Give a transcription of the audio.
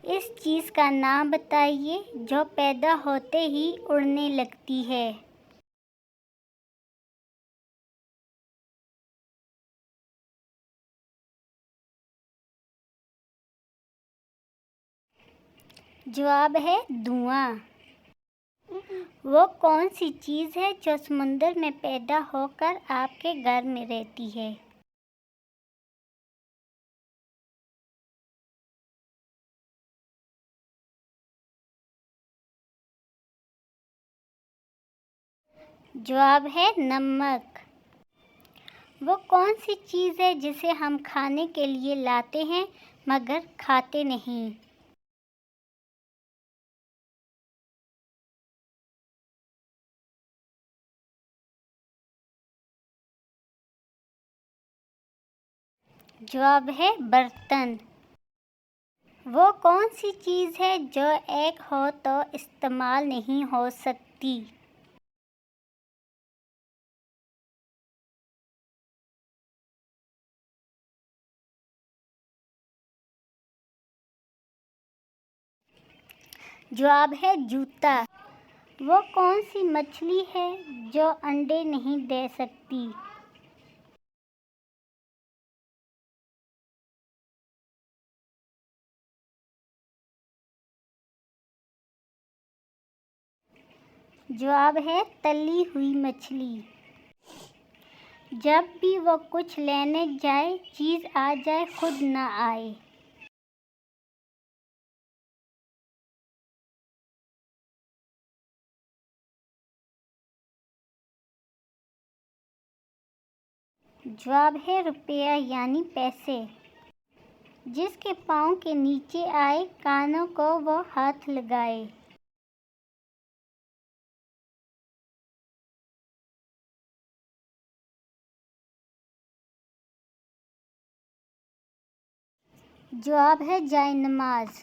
इस चीज़ का नाम बताइए जो पैदा होते ही उड़ने लगती है। जवाब है धुआं। वो कौन सी चीज़ है जो समुद्र में पैदा होकर आपके घर में रहती है? जवाब है नमक। वो कौन सी चीज़ है जिसे हम खाने के लिए लाते हैं मगर खाते नहीं? जवाब है बर्तन। वो कौन सी चीज़ है जो एक हो तो इस्तेमाल नहीं हो सकती? जवाब है जूता। वो कौन सी मछली है जो अंडे नहीं दे सकती? जवाब है तली हुई मछली। जब भी वो कुछ लेने जाए चीज़ आ जाए खुद ना आए। जवाब है रुपया यानी पैसे। जिसके पाँव के नीचे आए कानों को वो हाथ लगाए। जवाब है जायनमाज़।